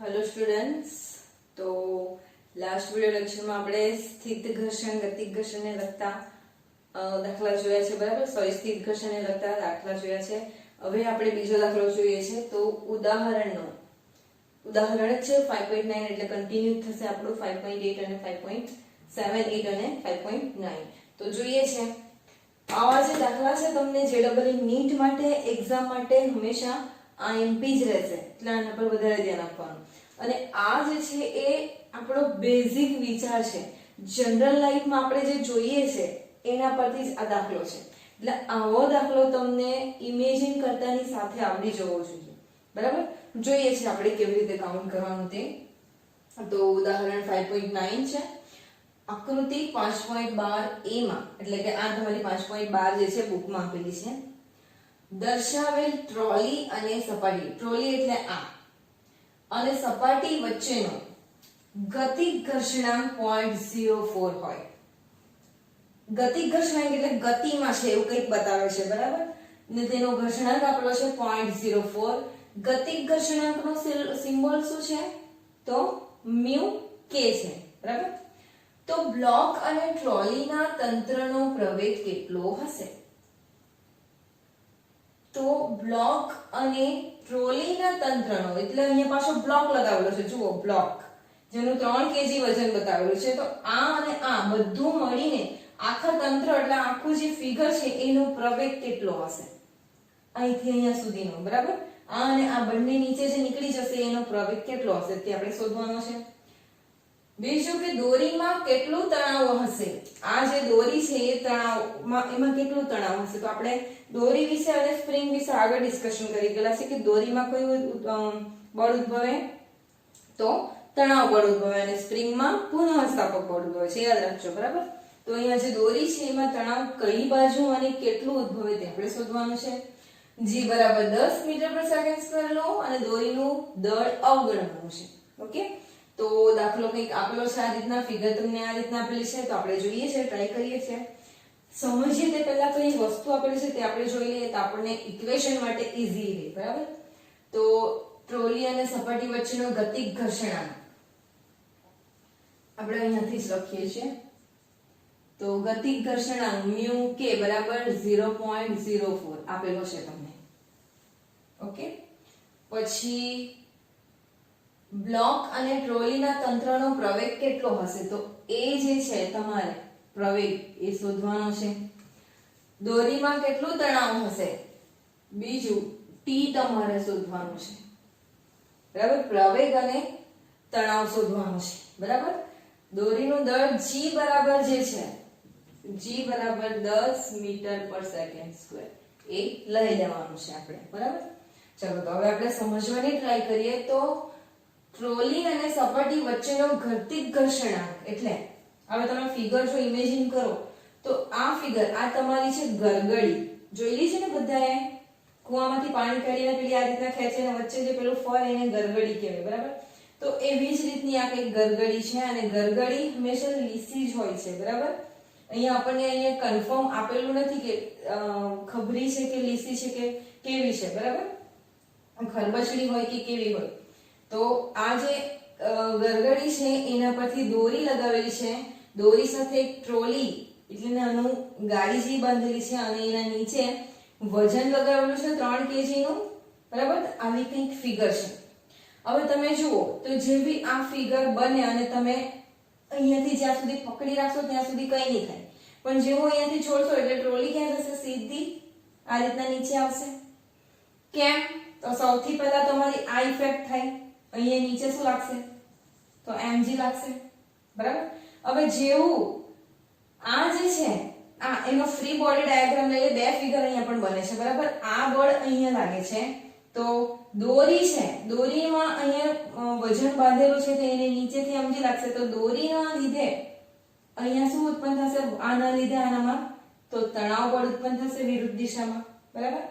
Hello students. तो last video lecture में આપણે સ્થિત ઘર્ષણ ગતિક ઘર્ષણને લગતા દાખલા જોયા છે, બરાબર? સોરી, સ્થિત ઘર્ષણને લગતા દાખલા જોયા છે। હવે આપણે બીજો દાખલો જોઈએ છે। તો ઉદાહરણ છે 5.9 એટલે કન્ટિન્યુ થશે આપણું 5.8 અને 5.78 અને 5.9। તો જોઈએ છે આવા જે દાખલા છે તમને જેડબલઈ નીટ માટે એક્ઝામ માટે હંમેશા આઈએમપી જ રહેશે, એટલે આના પર વધારે ધ્યાન આપવાનું। અને આ જે છે એ આપણો બેઝિક વિચાર છે, જનરલ લાઈફમાં આપણે જે જોઈએ છે એના પરથી જ આ દાખલો છે, એટલે આવો દાખલો તમને ઇમેજિન કરતાની સાથે આવડી જવો જોઈએ, બરાબર? જોઈએ છે આપણે કેવી રીતે કાઉન્ટ કરવાનું તે। તો ઉદાહરણ 5.9 છે, આકૃતિ 5.12 એ માં, એટલે કે આ તમારી 5.12 જે છે બુકમાં આપેલી છે। દર્શાવેલ ટ્રોલી અને સપાટી, ટ્રોલી એટલે આ, અને સપાટી વચ્ચેનો ગતિક ઘર્ષણાંક 0.04 હોય। ગતિક ઘર્ષણાંક એટલે ગતિમાં છે એવું કંઈક બતાવે છે, બરાબર? ને તેનો ઘર્ષણાંક આપેલો છે 0.04। ગતિક ઘર્ષણાંકનો સિમ્બોલ શું છે? તો મ્યુ કે છે, બરાબર? તો બ્લોક અને ટ્રોલીના તંત્રનો પ્રવેગ કેટલો હશે? તો બ્લોક અને ટ્રોલીના તંત્રનો, એટલે અહીંયા પાછો બ્લોક લગાવેલો છે, જુઓ બ્લોક, જેનું 3 કેજી વજન બતાવેલું છે। તો આ અને આ બધું મળીને આખા તંત્ર એટલે આખું જે ફિગર છે એનો પ્રવેગ કેટલો હશે અહીંથી અહીંયા સુધીનો, બરાબર? આ અને આ બંને નીચે જે નીકળી જશે એનો પ્રવેગ કેટલો હશે તે આપણે શોધવાનો છે। બીજું કે દોરીમાં કેટલું તણાવ હશે? આ જે દોરી છે એ તણાવમાં, એમાં કેટલું તણાવ હશે? તો આપણે દોરી વિશે અને સ્પ્રિંગ વિશે આગળ ડિસ્કશન કરી ગયેલા છે કે દોરીમાં કયું બળ ઉદ્ભવે? તો તણાવ બળ ઉદ્ભવે, અને સ્પ્રિંગમાં પુનઃસ્થાપક બળ ઉદ્ભવે છે, યાદ રાખજો, બરાબર? તો અહીંયા જે દોરી છે એમાં તણાવ કઈ બાજુ અને કેટલું ઉદ્ભવે તે આપણે શોધવાનું છે। g બરાબર 10 મીટર પર સેકન્ડ સ્ક્વેર લો અને દોરીનું દળ અવગણવાનું છે, ઓકે? તો દાખલો કંઈક આપેલો છે, આ રીતના ફિગર તમને આ રીતના આપેલી છે। તો આપણે જોઈએ છે, ટ્રાય કરીએ છીએ, સમજીએ તે પહેલા કઈ વસ્તુ આપેલી છે તે આપણે જોઈ લઈએ તો આપણને ઇક્વેશન માટે ઈઝી રહે, બરાબર? તો ટ્રોલી અને સપાટી વચ્ચેનો ગતિક ઘર્ષણાંક આપણે અહીંયાથી જ લખીએ છીએ। તો ગતિક ઘર્ષણાંક મ્યુ કે બરાબર 0.04 આપેલો છે તમને, ઓકે? પછી બ્લોક અને ટ્રોલીના તંત્રનો પ્રવેગ કેટલો હશે? તો એ જે છે તમારે પ્રવેગ એ શોધવાનો છે। દોરીમાં કેટલું તણાવ હશે? બીજું ટી તમારે શોધવાનું છે, બરાબર? પ્રવેગ અને તણાવ શોધવાનું છે, બરાબર? દોરીનું દળ g બરાબર જે છે, g બરાબર 10 મીટર પર સેકન્ડ સ્ક્વેર એ લઈ લેવાનું છે આપણે, બરાબર? ચલો તો હવે આપણે સમજવાની ટ્રાય કરીએ। તો ટ્રોલી અને સપાટી વચ્ચેનો ગતિક ઘર્ષણાંક એટલે હવે તમે ફિગર જો ઇમેજિન કરો તો આ ફિગર, આ તમારી છે ગરગડી, જોઈલી છે ને બધાએ? કુવામાંથી પાણી કાઢીને પેલી આ રીતના ખેંચે ને વચ્ચે જે પેલું ફર એને ગરગડી કહેવાય, બરાબર? તો એવી જ રીતની આ કંઈક ગરગડી છે, અને ગરગડી હંમેશા લીસી જ હોય છે, બરાબર? અહીંયા આપણને અહીંયા કન્ફર્મ આપેલું નથી કે ખબરી છે કે લીસી છે કે કેવી છે, બરાબર? ખરબચડી હોય કે કેવી હોય। તો આ જે ગરગડી છે એના પરથી દોરી લગાવેલી છે, દોરી સાથે એક ટ્રોલી એટલે નાનું ગાડી જેવી બાંધેલી છે, અને એના નીચે વજન લગાવેલું છે 3 કેજી નું, બરાબર? આવી કંઈક ફિગર છે। હવે તમે જુઓ તો જેવી આ ફિગર બને અને તમે અહીંયાથી જ્યાં સુધી પકડી રાખશો ત્યાં સુધી કંઈ નહીં થાય, પણ જેવું અહીંયાથી છોડશો એટલે ટ્રોલી ક્યાં જશે? સીધી આ રીતના નીચે આવશે। કેમ? તો સૌથી પહેલા તમારી આ ઇફેક્ટ થાય, અહીંયા નીચે શું લાગશે? તો mg લાગશે, બરાબર? હવે જેવું આ જે છે આ એનો ફ્રી બોડી ડાયાગ્રામ લઈએ, બે ફિગર અહીંયા પણ બને છે, બરાબર? આ બળ અહીંયા લાગે છે, તો દોરી છે, દોરીમાં અહીંયા વજન બાંધેલું છે તો એને નીચેથી mg લાગશે, તો દોરીના લીધે અહીંયા શું ઉત્પન્ન થશે? આના લીધે આનામાં તો તણાવ બળ ઉત્પન્ન થશે વિરુદ્ધ દિશામાં, બરાબર?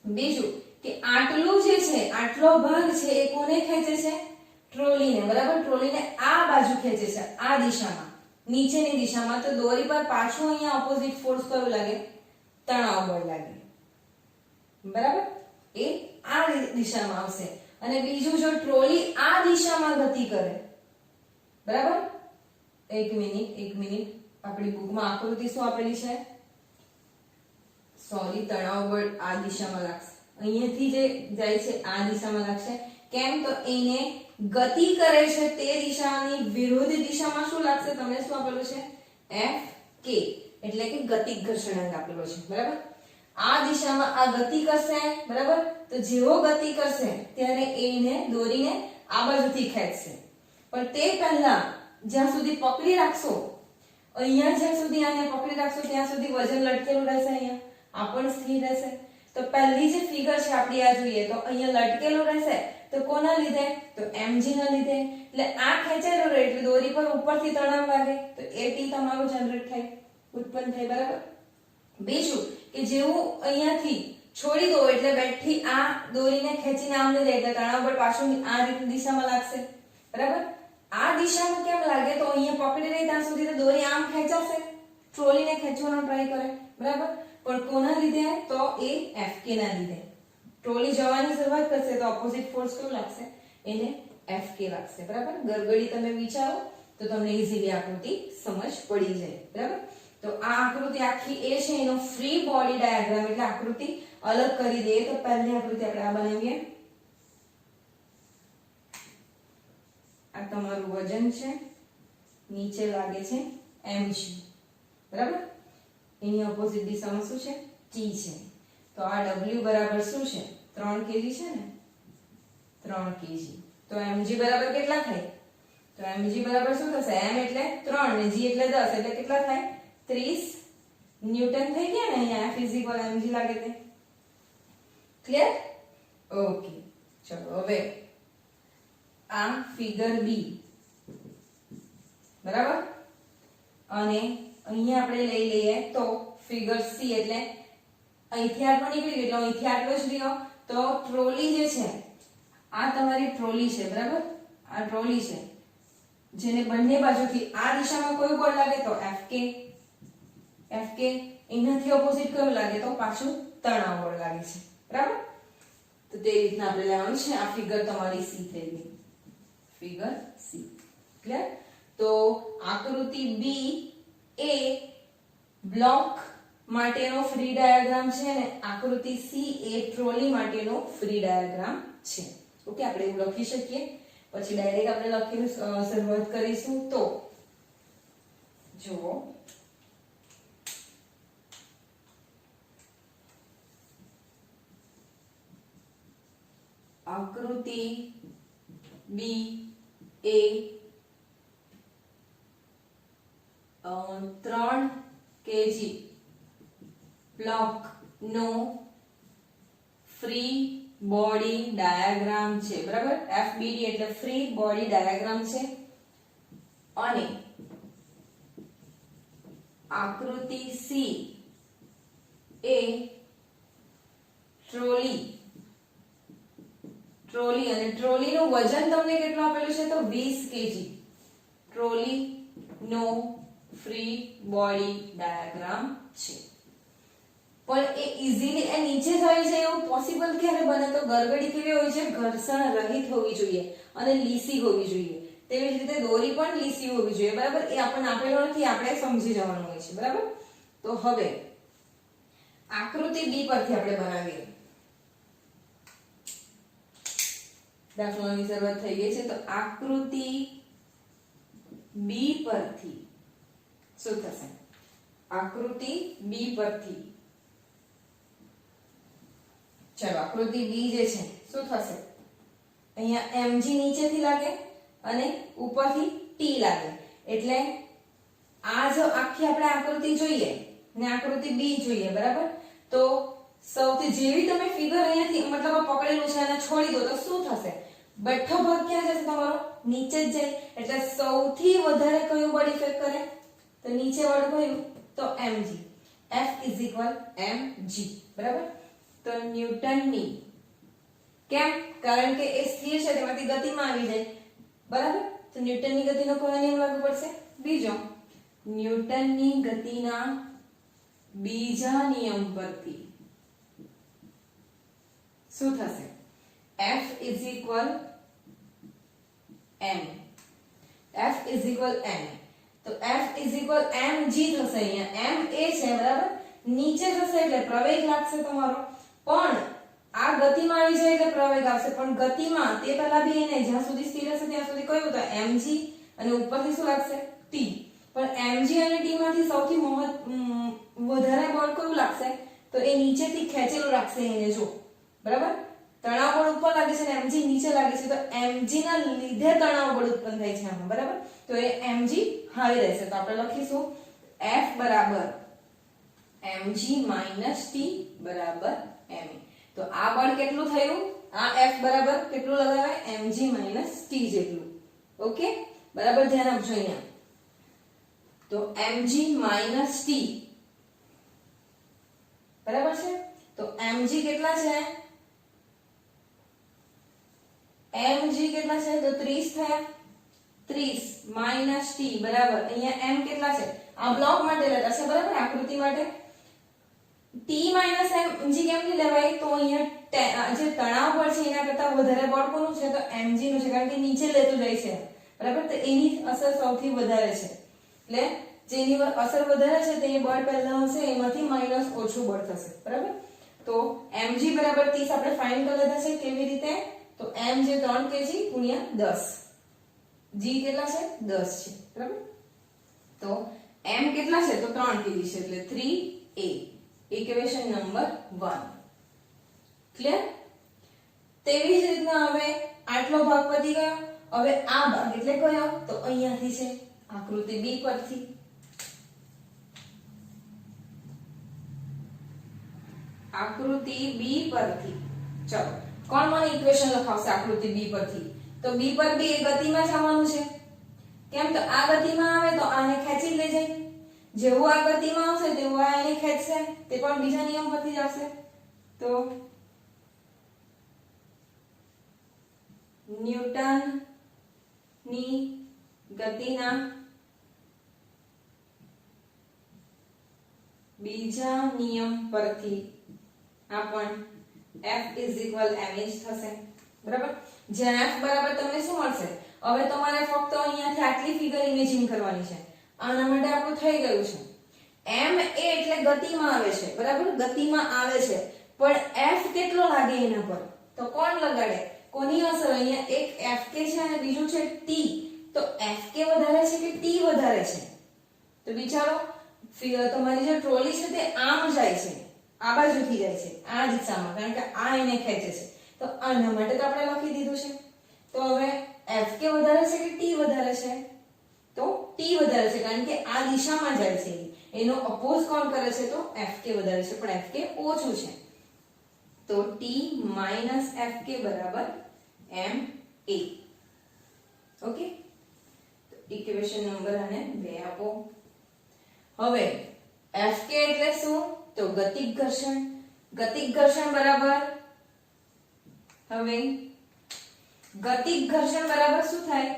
બીજું કે આટલું જે છે, આટલો ભાગ છે એ કોને ખેંચે છે? ટ્રોલીને, બરાબર? ટ્રોલીને આ બાજુ ખેંચે છે, આ દિશામાં, નીચેની દિશામાં। તો દોરી પર પાછું અહીંયા ઓપોઝિટ ફોર્સ કયો લાગે? તણાવ બળ લાગે, બરાબર? એ આ દિશામાં આવશે, અને બીજું જો ટ્રોલી આ દિશામાં ગતિ કરે, બરાબર, એક મિનિટ આપણી બુકમાં આકૃતિ શું આપેલી છે? સોરી, તણાવ બળ આ દિશામાં લાગશે, અહીંયાથી જે જાય છે આ દિશામાં લાગશે. કેમ? તો એને ગતિ કરે છે તે દિશાની વિરુદ્ધ દિશામાં શું લાગશે? તમને શું આપેલું છે? Fk, એટલે કે ગતિક ઘર્ષણાંક આપેલો છે, બરાબર. આ દિશામાં આ ગતિ કરશે, બરાબર. તો જેવો ગતિ કરશે ત્યારે એને દોરીને આ બાજુથી ખેંચશે, પણ તે પહેલા જ્યાં સુધી પકડી રાખશો, અહીંયા જ્યાં સુધી આને પકડી રાખશો ત્યાં સુધી વજન લટકેલું રહેશે, અહીંયા આ પણ સ્થિર રહેશે. તો પહેલી જે ફિગર છે આપણી આ જોઈએ તો અહીંયા લટકેલું રહેશે, તો કોના લીધે? તો mg ના લીધે. એટલે આ ખેંચાયેલું રહે એટલે દોરી પર ઉપરથી તણાવ લાગે તો At તમારું જનરેટ થાય, ઉત્પન્ન થાય, બરાબર. બીજું કે જેવું અહીંયાથી છોડી દો એટલે બેઠી આ દોરીને ખેંચીને આમ લઈ જાય એટલે તણાવ બળ પાછું આ રીતની દિશામાં લાગશે, બરાબર. આ દિશામાં કેમ લાગે? તો અહીંયા પકડી રહી ત્યાં સુધી તો દોરી આમ ખેંચાશે, ટ્રોલીને ખેંચવાનો ટ્રાય કરે, બરાબર. પણ કોના લીધે? તો એ Fk ના લીધે. ટ્રોલી જવાની શરૂઆત કરશે તો ઓપોઝિટ ફોર્સ કેવું લાગશે? એને Fk લાગશે, બરાબર. ગરગડી તમે વિચારો તો તમને ઈઝીલી આકૃતિ સમજ પડી જાય, બરાબર. તો આ આકૃતિ આખી એ છે એનો ફ્રી બોડી ડાયાગ્રામ, એટલે આકૃતિ અલગ કરી દઈએ તો પહેલી આકૃતિ આપણે આ બનાવીએ. આ તમારું વજન છે, નીચે લાગે છે mg, બરાબર. એની ઓપોઝિટ દિશામાં શું છે? t છે. તો આ w બરાબર શું છે? 3 kg છે ને, 3 kg. તો mg બરાબર કેટલા થાય? તો mg બરાબર શું થશે? m એટલે 3 ને g એટલે 10 એટલે કેટલા થાય? 30 ન્યૂટન થઈ ગયા ને. અહીંયા F mg લાગે તે. ક્લિયર? ઓકે, ચલો હવે આ ફિગર બી, બરાબર. અને અહીંયા આપણે લઈ લઈએ તો ફિગર સી, એટલે અહીંથી આટલો નીકળી ગયો એટલે અહીંથી આટલો જ લ્યો. તો ટ્રોલી જે છે આ તમારી ટ્રોલી છે, બરાબર. આ ટ્રોલી છે જેને બંને બાજુથી આ દિશામાં કોઈ બળ લાગે તો Fk, એનાથી ઓપોઝિટ કયું લાગે? તો પાછું તણાવ બળ લાગે છે, બરાબર. તો તે રીતના આપણે લેવાનું છે. આ ફિગર તમારી સી થઈ ગઈ, ફિગર સી. ક્લિયર? તો આકૃતિ બી એ બ્લોક માટેનો ફ્રી ડાયાગ્રામ છે અને આકૃતિ સી એ ટ્રોલી માટેનો ફ્રી ડાયાગ્રામ છે. ઓકે, આપણે એવું લખી શકીએ. પછી ડાયરેક્ટ આપણે લખીને શરૂઆત કરીશું. તો જુઓ, આકૃતિ બી એ 3 kg બ્લોક નો ફ્રી બોડી ડાયાગ્રામ છે, બરાબર. FBD એટલે ફ્રી બોડી ડાયાગ્રામ છે. અને આકૃતિ સી એ ટ્રોલી અને ટ્રોલીનું વજન તમને કેટલું આપેલું છે? તો 20 kg. ટ્રોલી નો ફ્રી બોડી ડાયાગ્રામ છે. પણ એ ઈઝીલી એ નીચે જ આવી જાય એવું પોસિબલ ક્યારે બને? તો ગરગડી કેવી હોવી જોઈએ? ઘર્ષણ રહિત હોવી જોઈએ અને લીસી હોવી જોઈએ. તેવી જ રીતે દોરી પણ લીસી હોવી જોઈએ, બરાબર. એ આપણને આપેલો નથી, આપણે સમજી જવાનું હોય છે, બરાબર. તો હવે આકૃતિ બી પરથી આપણે બનાવીએ. દાખલાની શરૂઆત થઈ ગઈ છે. તો આકૃતિ બી પરથી શું થશે? આકૃતિ બી પરથી ચલો આકૃતિ બી જે છે શું થશે? અહીંયા mg નીચેથી લાગે અને ઉપરથી t લાગે. એટલે આ જો આખી આપણે આકૃતિ જોઈએ ને આકૃતિ બી જોઈએ, બરાબર. તો સૌથી જેવી તમે ફિગર અહીંયાથી મતલબ આ પકડેલું છે અને છોડી દો તો શું થશે? બેઠો ભાગ ક્યાં જશે તમારો? નીચે જ જાય. એટલે સૌથી વધારે કયું બળ ઇફેક્ટ કરે? તો નીચે વાળું કયું? તો mg. F mg, બરાબર. તો ન્યૂટનની, કેમ? કારણ કે એ સ્થિર છે તેમાંથી ગતિમાં આવી જાય, બરાબર. તો ન્યૂટનની ગતિનો કયો નિયમ લાગુ પડશે? બીજો. ન્યૂટનની ગતિના બીજા નિયમ પરથી શું થશે? F is equal m. F is equal m. તો F is equal mg થશે અહીંયા. m એ છે બરાબર, નીચે જશે એટલે પ્રવેગ લાગશે તમારો, પણ આ ગતિમાં આવી જાય એટલે પ્રવેગ આવશે, પણ ગતિમાં તે પહેલા બી એને જ્યાં સુધી સ્થિર હશે ત્યાં સુધી કયું તો mg, અને ઉપરથી શું લાગશે t. પણ mg અને t માંથી સૌથી વધારે બળ કયું લાગશે તો એ નીચેથી ખેંચેલું લાગશે એને, જો બરાબર. તણાવ બળ ઉપર લાગે છે અને mg નીચે લાગે છે, તો mg ના લીધે તણાવ બળ ઉત્પન્ન થાય છે આમાં, બરાબર. તો એ mg હાઈ રહેશે. તો આપણે લખીશું F બરાબર mg t બરાબર me. તો આ બળ કેટલું થયું, આ F બરાબર કેટલું લગાવે mg t જેટલું. ઓકે, બરાબર, ધ્યાન આપજો અહીંયા. તો mg t બરાબર છે. તો mg કેટલા છે, mg કેટલા છે તો 30 થયા, 30 માઈનસ t બરાબર અહીંયા m કેટલા છે, આ બ્લોક માટે લેતા છે બરાબર, આકૃતિ માટે. t માઈનસ mg કેમ નહીં લેવાય તો અહીંયા જે તણાવ બળ છે એના કરતા વધારે બળ કોનું છે તો mg નું છે, કારણ કે નીચે લેતું જાય છે બરાબર, તો એની અસર સૌથી વધારે છે. એટલે જેની અસર વધારે છે તે બળ પહેલા હશે એમાંથી માઈનસ ઓછું બળ થશે બરાબર. તો mg બરાબર 30 આપણે ફાઇન્ડ કરી લીધા છે. કેવી રીતે તો m જે 3 kg ગુણ્યા 10, g કેટલા છે 10 છે બરાબર. તો m કેટલા છે તો 3 kg છે એટલે 3a, ઇક્વેશન નંબર 1. ક્લિયર? તેવી જ રીતના હવે આટલો ભાગ પતી ગયો. હવે આ ભાગ એટલે કયો તો અહીંયાથી છે, આકૃતિ b પરથી. આકૃતિ b પરથી ચલો કોણ મને ઇક્વેશન લખાવશે આકૃતિ b પરથી? તો b પર b એ ગતિમાં જવાનું છે. કેમ તો આ ગતિમાં આવે તો આને ખેંચી લઈ જાય, જેવું આ ગતિમાં આવશે તેવું આ એને ખેંચશે, તે પણ બીજા નિયમ પરથી જ આવશે. તો ન્યૂટન ની ગતિના બીજા નિયમ પરથી આપણ F is equal m જ થશે બરાબર. જ્યાં F બરાબર તમને શું મળશે, હવે તમારે ફક્ત અહીંયાથી આટલી ફિગર ઇમેજિન કરવાની છે. આના માટે આપણું થઈ ગયું છે. m એ એટલે ગતિમાં આવે છે બરાબર, ગતિમાં આવે છે, પણ F કેટલો લાગે એના પર તો કોણ લગાડે, કોની અસર? અહીંયા એક Fk છે અને બીજું છે t. તો Fk વધારે છે કે t વધારે છે? તો વિચારો, તમારી જે ટ્રોલી છે તે આમ જાય છે, આ બાજુથી જાય છે આ દિશામાં, કારણ કે આ એને ખેંચે છે. તો આના માટે તો આપણે લખી દીધું છે. તો હવે Fk વધારે છે કે t વધારે છે? તો t વધારે છે, કારણ કે આ દિશામાં જાય છે, એનો અપોઝ કોણ કરે છે તો Fk વધારે છે, પણ Fk ઓછું છે. તો t Fk બરાબર ma. ઓકે, તો ઇક્વેશન નંબર અને 2 આપો. હવે Fk એટલે શું તો ગતિક ઘર્ષણ. ગતિક ઘર્ષણ બરાબર, હવે ગતિક ઘર્ષણ બરાબર શું થાય,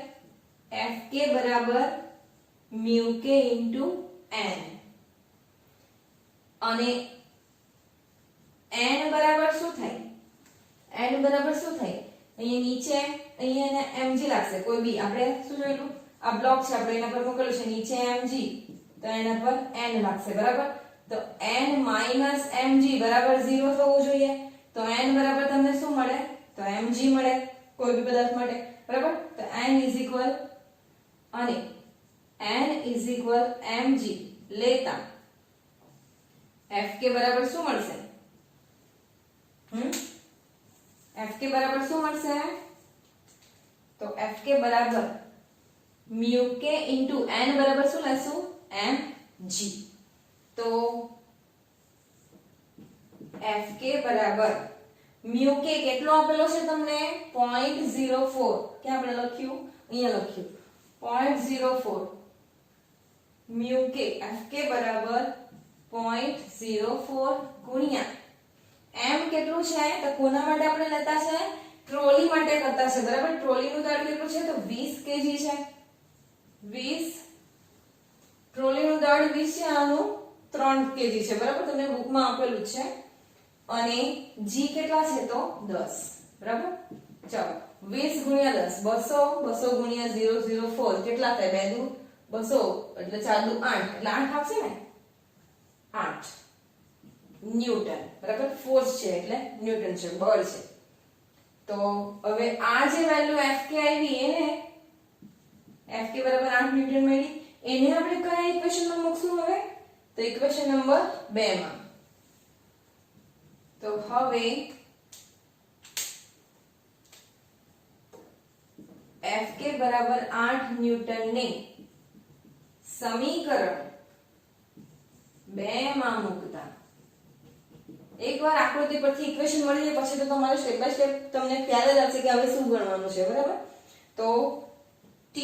Fk બરાબર μk n, અને n બરાબર શું થાય, n બરાબર શું થાય, અહીંયા નીચે અહીંયા mg લાગશે, કોઈ બી આપણે શું જોયેલું આ બ્લોક છે આપણે એના પર મૂકેલું છે, નીચે mg તો એના પર n લાગશે બરાબર. તો n mg બરાબર 0 થવું જોઈએ. તો n બરાબર તમને શું મળે તો mg મળે કોઈ બી પદાર્થ માટે બરાબર. તો n is equal અને n is equal mg લેતા Fk બરાબર શું મળશે, Fk બરાબર શું મળશે તો Fk બરાબર μk n બરાબર શું લેશું mg. તો Fk બરાબર μk કેટલો આપેલો છે તમને 0.04, ક્યાં આપણે લખ્યું અહીંયા લખ્યું 0.04 μk. Fk બરાબર 0.04 ગુણ્યા m કેટલું છે તો કોના માટે આપણે લેતા છે, ટ્રોલી માટે કરતા છે બરાબર. ટ્રોલી નું દળ કેટલું છે તો 20 kg છે, 20 ટ્રોલી નું દળ 20 છે, આનું 3 kg છે બરાબર, તમને બુકમાં આપેલું છે. અને g કેટલા છે તો 10 બરાબર. ચાલો 20 ગુણ્યા 10 200, 200 ગુણ્યા 004 કેટલા થાય? 2 દુ 200 એટલે 4 દુ 8 એટલે 8 આવશે ને? 8 ન્યૂટન. બરાબર. ફોર્સ છે એટલે ન્યૂટન છે, બળ છે. તો હવે આ જે વેલ્યુ Fk આવી એને Fk બરાબર 8 ન્યૂટન મળી, એને આપણે કયા ઇક્વેશનમાં મૂકશું હવે? તો ઇક્વેશન નંબર 2 માં. તો હવે Fk બરાબર 8 ન્યૂટન ને સમીકરણ 2 માં મૂકતા એકવાર આકૃતિ પરથી ઇક્વેશન મળી જાય પછી તો તમારે સ્ટેપ બાય સ્ટેપ તમને ખ્યાલ જ આવશે કે હવે શું ગણવાનું છે. બરાબર. તો t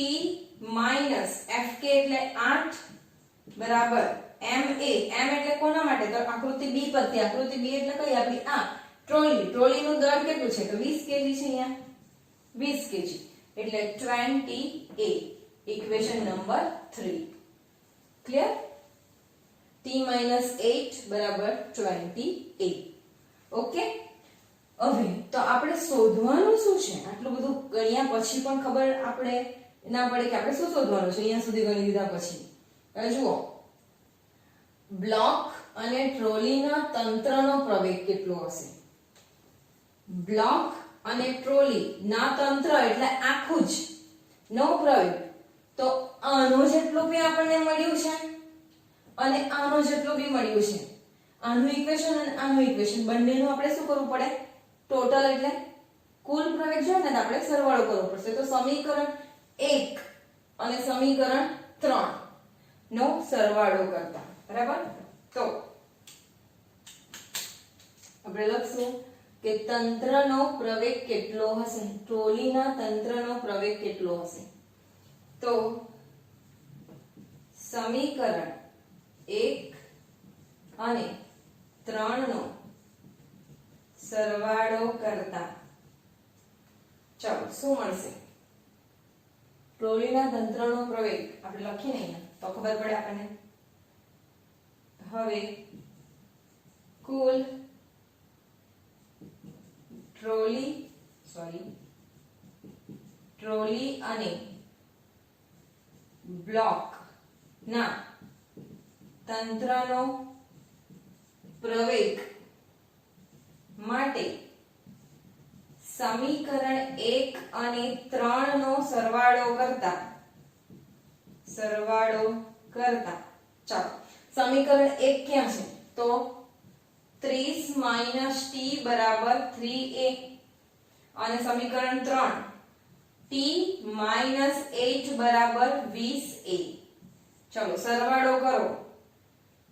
Fk એટલે 8 બરાબર ma. m એટલે કોના માટે? તો આકૃતિ b પરથી. આકૃતિ b એટલે કઈ આપણી? આ ટ્રોલી. ટ્રોલીનું દળ કેટલું છે? તો 20 kg છે. અહીંયા 20 kg એટલે 20a. Equation number 3. Clear? t - 8 બરાબર 20a. ઓકે. હવે તો આપણે શોધવાનું શું છે? આટલું બધું ગણ્યા પછી પણ ખબર આપણે ના પડે કે આપણે શું શોધવાનું છે અહીંયા સુધી ગણી લીધા પછી. હવે જુઓ, બ્લોક અને ટ્રોલીના તંત્રનો પ્રવેગ કેટલો હશે? બ્લોક અને ટ્રોલી ના તંત્ર એટલે આખું જ નો પ્રવેગ તો આનો જેટલું બી આપણને મળ્યું છે અને આનો જેટલું બી મળ્યું છે. આનું ઇક્વેશન અને આનું ઇક્વેશન બંનેનું આપણે શું કરવું પડે? ટોટલ એટલે કુલ પ્રવેગ જોઈએ ને આપણે સરવાળો કરવો પડશે. તો સમીકરણ 1 અને સમીકરણ 3 નો સરવાળો કરતા. બરાબર. તો આપણે લખશું કે તંત્રનો પ્રવેગ કેટલો હશે? ટ્રોલીના તંત્રનો પ્રવેગ કેટલો હશે? તો સમીકરણ 1 અને 3 નો સરવાળો કરતા ચાલો શું મળશે? ટ્રોલીના તંત્રનો પ્રવેગ આપણે લખીને અહીંયા તો ખબર પડે આપણને. હવે કુલ ટ્રોલી અને બ્લોક ના તંત્રનો પ્રવેગ માટે સમીકરણ 1 અને 3 નો સરવાળો કરતા ચાલો સમીકરણ 1 ક્યાં છે? તો 30 - t બરાબર 3a અને સમીકરણ 3 t - 8 બરાબર 20a. ચલો સરવાળો કરો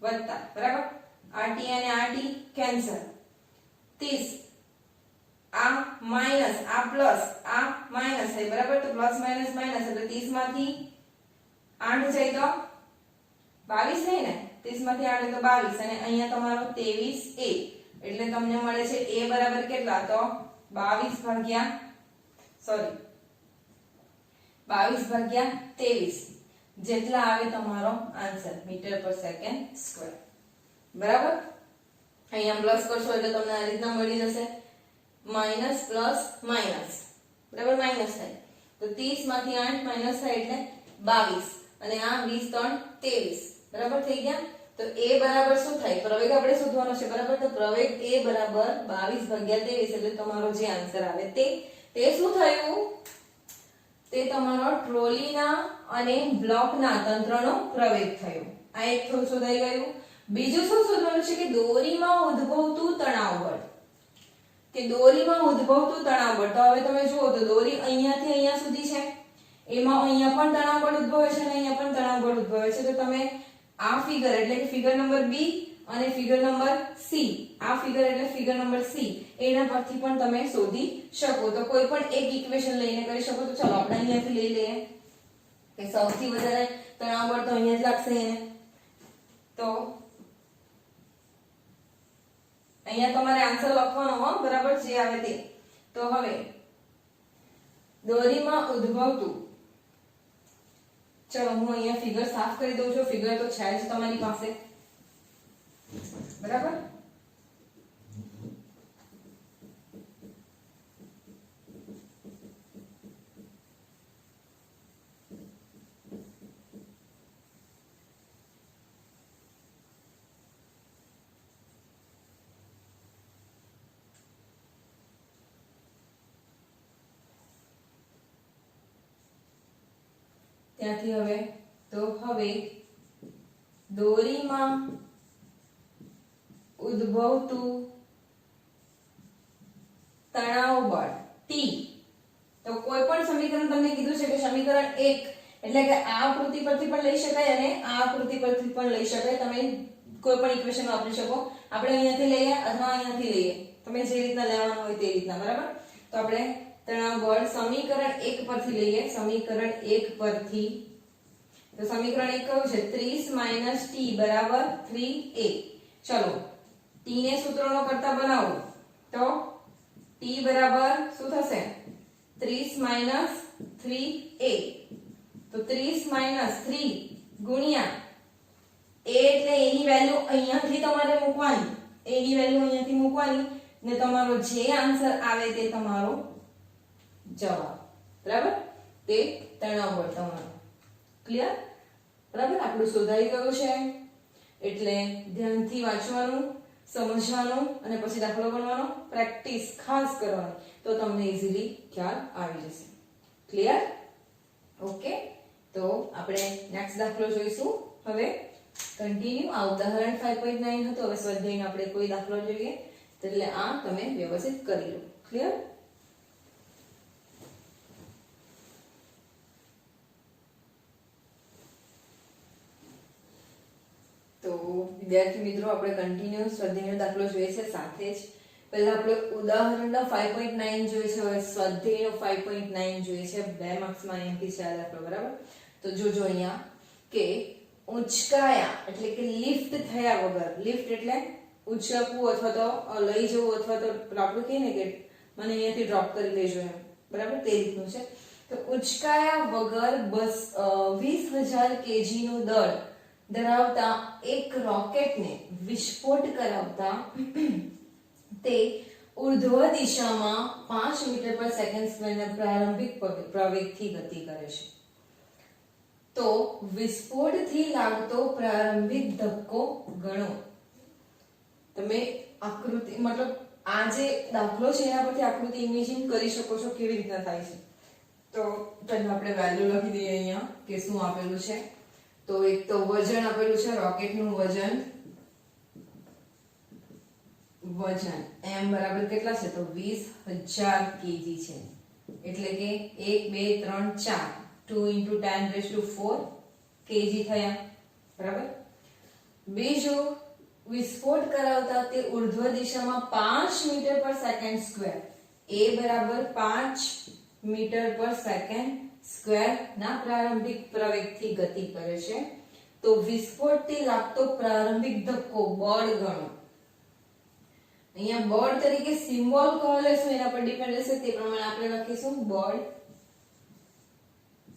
વત્તા. બરાબર. આ t અને આ t કેન્સલ. 30 આ માઈનસ આ પ્લસ આ માઈનસ થાય. બરાબર. તો પ્લસ માઈનસ માઈનસ એટલે 30 માંથી 8 જાય તો 22 થાય ને? 30 માંથી 8 તો 22 અને અહીંયા તમારો 23a એટલે તમને મળે છે a બરાબર કેટલા? તો 22 ભાગ્યા 23 જેટલા આવે તમારો આન્સર મીટર પર સેકન્ડ સ્ક્વેર. બરાબર. અહીંયા પ્લસ કરશો એટલે તમને આ રીતના મળી જશે માઈનસ પ્લસ માઈનસ. બરાબર. માઈનસ થાય તો 30 માંથી 8 માઈનસ થાય એટલે 22 અને આ 20 3 23. બરાબર થઈ ગયા. તો a બરાબર શું થાય? પ્રવેગ આપણે શોધવાનો છે. બરાબર. તો પ્રવેગ a બરાબર 22 ભાગ્યા 23 એટલે તમારો જે આન્સર આવે તે શું થયું? તે તમારો ટ્રોલીના અને બ્લોકના તંત્રનો પ્રવેગ થયો. આ એક થોડું શોધાઈ ગયું. બીજું શું શોધવાનું છે કે દોરીમાં ઉદ્ભવતું તણાવ બળ. કે દોરીમાં ઉદ્ભવતું તણાવ બળ. તો હવે તમે જુઓ તો દોરી અહીંયાથી અહીંયા સુધી છે. એમાં અહીંયા પણ તણાવ બળ ઉદ્ભવે છે અને અહીંયા પણ તણાવ બળ ઉદ્ભવે છે. તો તમે આ ફિગર એટલે કે ફિગર નંબર B અને ફિગર નંબર C, આ ફિગર એટલે ફિગર નંબર C, એના પરથી પણ તમે શોધી શકો. તો કોઈ પણ એક ઇક્વેશન લઈને કરી શકો. તો ચાલો આપણે અહીંયાથી લઈ લઈએ કે સૌથી વધારે તણાવ બળ તો અહીંયા જ લાગશે એને. તો અહીંયા તમારે આન્સર લખવાનો હો. બરાબર. જે આવે તે. તો હવે દોરીમાં ઉદ્ભવતું, ચલો હું અહીંયા ફિગર સાફ કરી દઉં છું. ફિગર તો છે જ તમારી પાસે. બરાબર. ત્યાંથી હવે દોરીમાં ઉદ્ભવતું તણાવ બળ T, તો કોઈ પણ સમીકરણ તમને કીધું છે કે સમીકરણ 1 એટલે કે આ આકૃતિ પરથી પણ લઈ શકાય અને આ આકૃતિ પરથી પણ લઈ શકાય, તમે કોઈ પણ ઇક્વેશન વાપરી શકો. આપણે અહીંયાથી લઈએ અથવા અહીંયાથી લઈએ, તમે જે રીતના લેવાનું હોય તે રીતના, બરાબર. તો આપણે તણાવ બળ સમીકરણ 1 પરથી લઈએ. સમીકરણ 1 પરથી તો સમીકરણ 1 કયું છે? 30 - t બરાબર 3a. ચલો t ને સૂત્રોનો કરતા બનાવો તો t બરાબર શું થશે? 30 - 3a. તો 30 - 3 ગુણ્યા a એટલે a ની વેલ્યુ અહીંયાથી તમારે મૂકવાની, a ની વેલ્યુ અહીંયાથી મૂકવાની ને તમારો જે આન્સર આવે તે તમારો જવાબ, બરાબર. તે તણાવ બળ તમારો ક્લિયર, બરાબર. આપણું શોધાઈ ગયું છે એટલે ધ્યાનથી વાંચવાનું, સમજવાનું અને પછી દાખલો ગણવાનો, પ્રેક્ટિસ ખાસ કરવાની, તો તમને ઈઝીલી ખ્યાલ આવી જશે. ક્લિયર? ઓકે. તો આપણે નેક્સ્ટ દાખલો જોઈશું. હવે કન્ટિન્યુ. આ ઉદાહરણ 5.9 હતું. હવે સ્વાધ્યાયનો આપણે કોઈ દાખલો જોઈએ, એટલે આ તમે વ્યવસ્થિત કરી લો. ક્લિયર? તો વિદ્યાર્થી મિત્રો, આપણે કન્ટિન્યુ સ્વાધ્યાયનો દાખલો જોઈએ છે. સાથે જ પહેલા આપણે ઉદાહરણનો 5.9 જોઈએ છે, હવે સ્વાધ્યાયનો 5.9 જોઈએ છે. 2 માર્ક્સમાં અહીંથી છે આ દાખલો, બરાબર. તો જોજો અહીંયા કે ઉંચકાયા એટલે કે લિફ્ટ થયા વગર, લિફ્ટ એટલે ઉંચકવું અથવા તો લઈ જવું અથવા તો આપણે કહીએ ને કે મને અહીંયાથી ડ્રોપ કરી લેજો એમ, બરાબર, તે રીતનું છે. તો ઉંચકાયા વગર 20,000 kg નું દળ ધરાવતા એક રોકેટને વિસ્ફોટ કરાવતા તે ઉર્ધ્વ દિશામાં 5 મીટર પર સેકન્ડ સ્ક્વેરના પ્રારંભિક પ્રવેગથી ગતિ કરે છે. તો વિસ્ફોટથી લાગતો પ્રારંભિક ધક્કો ગણો. તમે આકૃતિ મતલબ આ જે દાખલો છે એના પરથી આકૃતિ ઇમેજિન કરી શકો છો કેવી રીતના થાય છે. તો પહેલા આપણે વેલ્યુ લખી દઈએ અહીંયા કે શું આપેલું છે. તો એક તો વજન આપેલું છે, રોકેટનું વજન m બરાબર કેટલા છે? તો 20,000 kg છે. એટલે કે 1 2 3 4 2 × 10⁴ kg થયા, બરાબર. બીજું, વિસ્ફોટ કરાવતા તે ઉર્ધ્વ દિશામાં 5 મીટર પર સેકન્ડ સ્ક્વેર, a બરાબર 5 મીટર પર સેકન્ડ સ્ક્વેર ના પ્રારંભિક પ્રવેગથી ગતિ કરે છે. તો વિસ્ફોટથી લાગતો પ્રારંભિક ધક્કો બળ ગણો. અહીંયા બળ તરીકે સિમ્બોલ કયો લેશું એના પર ડિપેન્ડ રહેશે, તે પ્રમાણે આપણે લખીશું બળ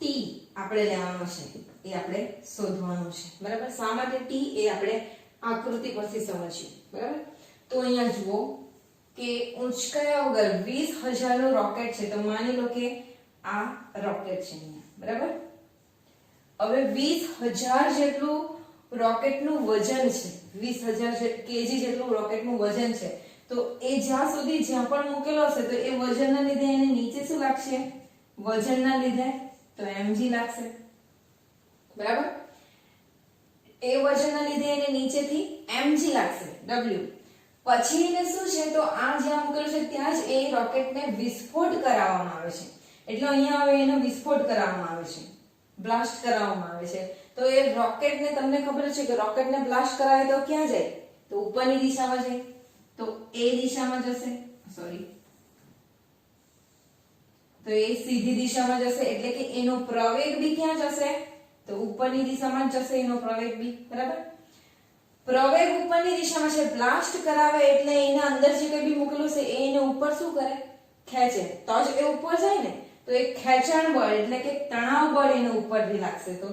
T આપણે લેવાનો છે, એ આપણે શોધવાનું છે, બરાબર. શા માટે T એ આપણે આકૃતિ પરથી સમજીએ, બરાબર. તો અહીંયા જુઓ કે ઉંચકાયા વગર 20,000 નું રોકેટ છે. તો માની લો કે આ રોકેટ છે અહીંયા, બરાબર. હવે 20,000 જેટલું રોકેટનું વજન છે, 20,000 kg જેટલું રોકેટનું વજન છે. તો એ જ્યાં પણ મૂકેલો હશે તો એ વજનના લીધે એને નીચે શું લાગશે? વજનના લીધે તો mg લાગશે, બરાબર. એ વજનના લીધે એને નીચેથી mg લાગશે, w. પછી એને શું છે? તો આ જ્યાં મૂકેલું છે ત્યાં જ એ રોકેટને વિસ્ફોટ કરાવવામાં આવે છે. એટલે અહીંયા હવે એનો વિસ્ફોટ કરાવવામાં આવે છે, બ્લાસ્ટ કરાવવામાં આવે છે. તો એ રોકેટને તમને ખબર છે કે રોકેટને બ્લાસ્ટ કરાવે તો ક્યાં જાય? તો ઉપરની દિશામાં જાય. તો એ દિશામાં જશે, સોરી, તો એ સીધી દિશામાં જશે. એટલે કે એનો પ્રવેગ બી ક્યાં જશે? તો ઉપરની દિશામાં જ જશે એનો પ્રવેગ બી, બરાબર. પ્રવેગ ઉપરની દિશામાં છે, બ્લાસ્ટ કરાવે એટલે એના અંદર જે કંઈ બી મૂકેલું છે એ એને ઉપર શું કરે? ખેંચે, તો જ એ ઉપર જાય ને. તો એ ખેંચાણ બળ એટલે કે તણાવ બળ એને ઉપરથી લાગશે. તો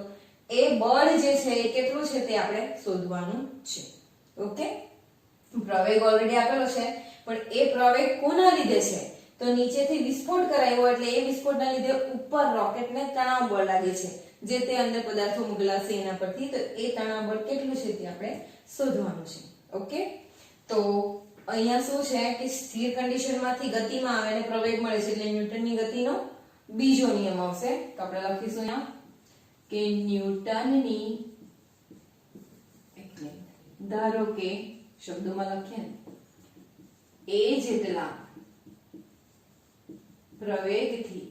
એ બળ જે છે એ કેટલું છે તે આપણે શોધવાનું છે. ઓકે. પ્રવેગ ઓલરેડી આપેલો છે, પણ એ પ્રવેગ કોના લીધે છે? તો નીચેથી વિસ્ફોટ કરાયો એટલે એ વિસ્ફોટના લીધે ઉપર રોકેટને તણાવ બળ લાગે છે, જે તે અંદર પદાર્થો મૂકેલા છે એના પરથી. તો એ તણાવ બળ કેટલું છે તે આપણે શોધવાનું છે. ઓકે. તો અહીંયા શું છે કે સ્થિર કન્ડિશનમાંથી ગતિમાં આવે અને પ્રવેગ મળે છે એટલે ન્યૂટનની ગતિનો બીજો નિયમ આવશે. તો આપણે લખીશું અહીંયા કે ન્યૂટનની ધારો કે શબ્દોમાં લખીએ ને એ જેટલા પ્રવેગથી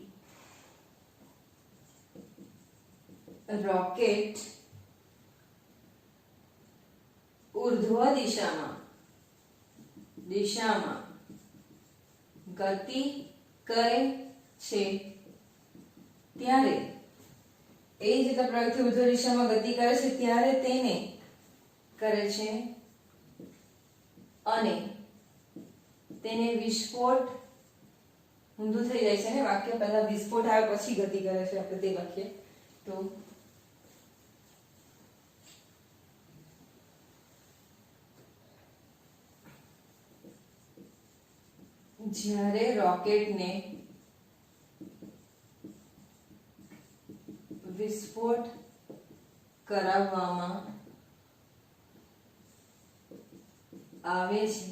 રોકેટ ઉર્ધ્વ દિશામાં ગતિ કરે છે ત્યારે એ જેટલા પ્રવેગથી ઉર્ધ્વ દિશામાં ગતિ કરે છે ત્યારે તેને કરે છે અને તેને વિસ્ફોટ ઊંધું થઈ જાય છે ને વાક્ય પહેલા વિસ્ફોટ આવે પછી ગતિ કરે છે આપણે તે લખીએ તો જ્યારે રોકેટને વિસ્ફોટ કરાવવામાં આવે છે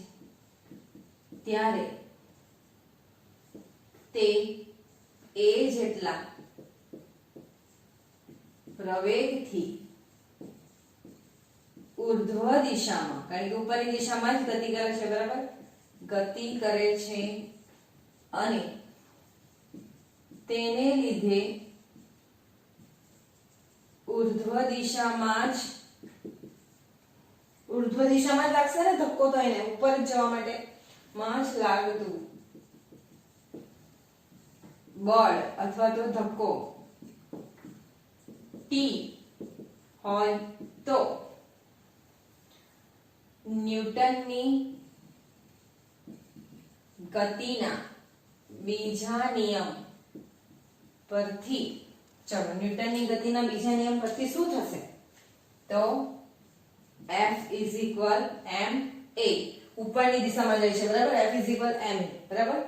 ત્યારે તે એ જેટલા પ્રવેગથી ઉર્ધ્વ દિશામાં, કારણ કે ઉપરની દિશામાં જ ગતિ કરે છે, બરાબર, ગતિ કરે છે અને તેને લીધે ઉર્ધ્વ દિશામાં જ લાગશે ને ધક્કો, તો એને ઉપર જવા માટે માં જ લાગતું બળ અથવા તો ધક્કો ટી હોય તો ન્યૂટનની ગતિના બીજા નિયમ પરથી, ચલો ન્યૂટનની ગતિના બીજા નિયમ પરથી શું થશે? તો F is equal ma, ઉપરની દિશામાં જાય છે, બરાબર, F is equal ma, બરાબર.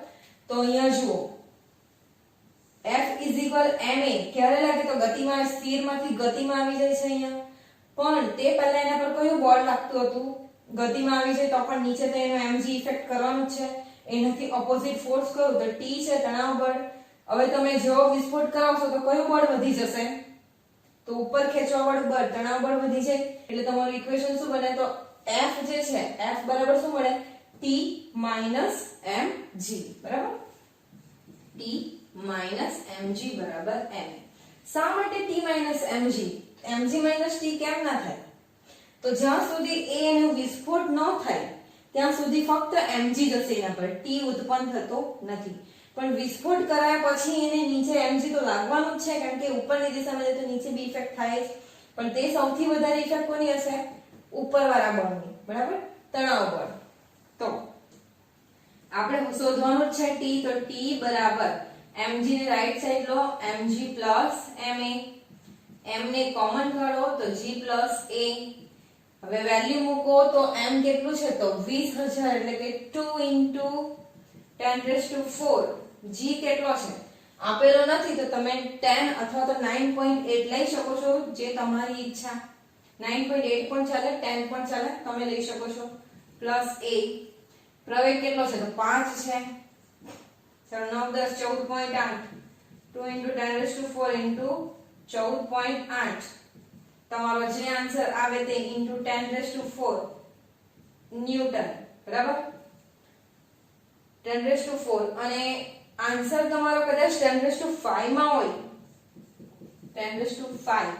તો અહીંયા જુઓ F is equal ma ક્યારે લાગે? તો ગતિમાં, સ્થિરમાંથી ગતિમાં આવી જાય છે અહીંયા, પણ તે પહેલા એના પર કયું બળ લાગતું હતું? ગતિમાં આવી જાય તો પણ નીચે તો એનો mg ઇફેક્ટ કરવાનું જ છે, એનાથી ઓપોઝિટ ફોર્સ કયો? તો T છે, તણાવ બળ. હવે તમે જો વિસ્ફોટ કરાવશો તો કયું બળ વધી જશે? તો ઉપર ખેંચવા વાળું બળ, તણાવ બળ વધી જાય, એટલે તમારું ઇક્વેશન શું બને? તો F જે છે, F બરાબર શું મળે? T mg, બરાબર, T mg બરાબર m. શા માટે T mg? mg t કેમ ના થાય? તો જ્યાં સુધી એનો વિસ્ફોટ ન થાય ત્યાં સુધી ફક્ત mg જશે એના પર, t ઉત્પન્ન થતો નથી. પણ વિસ્ફોટ કરાયા પછી એને નીચે mg તો લાગવાનું જ છે, કારણ કે ઉપરની દિશામાં જાય તો નીચે બી ઇફેક્ટ થાય જ, પણ તે સૌથી વધારે ઇફેક્ટ કોની હશે? ઉપરવાળા બળની, બરાબર, તણાવ બળ. તો આપણે શોધવાનું જ છે t, તો t બરાબર mg ને રાઈટ સાઈડ લો, mg પ્લસ ma, m ને કોમન કાઢો તો g પ્લસ a. હવે વેલ્યુ મૂકો તો m કેટલું છે? તો 20000, એટલે કે 2 into 10⁴. g કેટલો છે આપેલો નથી, તો તમે 10 અથવા તો 9.8 લઈ શકો છો, જે તમારી ઈચ્છા. 9.8 પણ ચાલે, 10 પણ ચાલે, તમે લઈ શકો છો. પ્લસ a, પ્રવેગ કેટલો છે? તો 5 છે. ચલો 9 10 14.8, 2 into 10⁴ into 14.8. તમારો જે આન્સર આવે તે into 10⁴ ન્યૂટન, બરાબર, 10⁴. અને આન્સર તમારો કદાચ 10⁵ માં હોય, 10⁵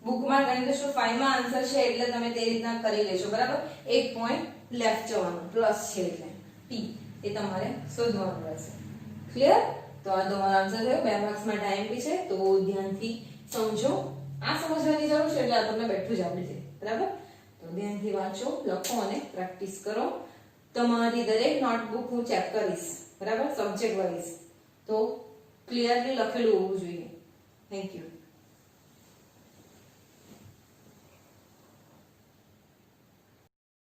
બુકમાં 10⁵ માં આન્સર છે, એટલે તમે તે રીતના કરી લેશો, બરાબર. એક પોઈન્ટ લેફ્ટ જવાનું, પ્લસ છે એટલે t એ તમારે શોધવાનું રહેશે. ક્લિયર? તો આ તમારો આન્સર થયો. 2 માર્ક્સમાં ટાઈમ બી છે, તો ધ્યાનથી સમજો. આ સમજવાની જરૂર છે, એટલે આ તમને બેઠું જ આવડી જાય, બરાબર. તો ધ્યાનથી વાંચો, લખો અને પ્રેક્ટિસ કરો. તમારી દરેક નોટબુક હું ચેક કરીશ, બરાબર, સબ્જેક્ટ વાઇઝ, તો ક્લિયરલી લખેલું હોવું જોઈએ. Thank you.